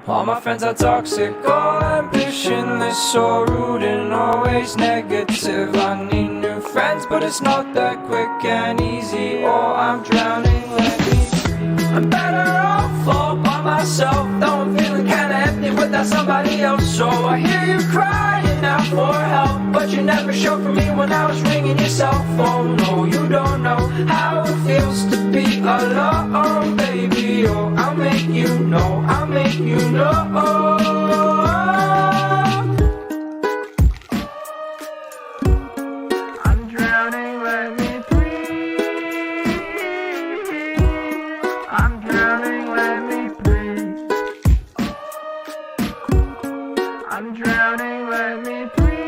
All my friends are toxic, all ambitionless, so rude and always negative. I need new friends, but it's not that quick and easy. Oh, I'm drowning, let me free. I'm better off all by myself, though I'm feeling kinda empty without somebody else. So I hear you crying out for help, but you never showed for me when I was ringing your cell phone. No, you don't know how it feels to be alone, baby. Oh, I'll make you know, I'll make you know. I'm drowning, let me breathe. I'm drowning, let me breathe. I'm drowning, let me breathe.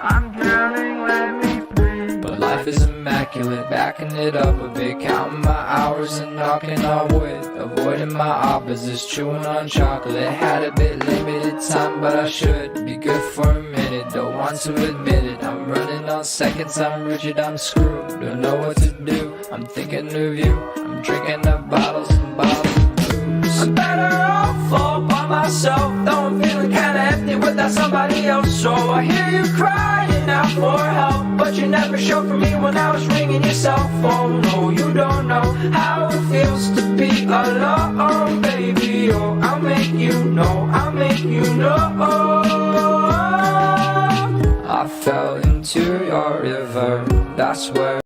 I'm drowning, let me breathe. But life is immaculate, backing it up a bit, counting my hours and knocking on wood, avoiding my opposites, chewing on chocolate. Had a bit limited time, but I should be good for a minute. Don't want to admit it, I'm running on seconds, I'm rigid, I'm screwed. Don't know what to do, I'm thinking of you. I'm drinking up bottles and bottles of booze. I'm better off all by myself, though I'm feeling kinda empty without somebody else. So I hear you crying out for help, but you never showed for me when I was ringing your cell phone. No, you don't know how it feels to be alone, baby. Oh, I'll make you know, I'll make you know. I fell into your river, that's where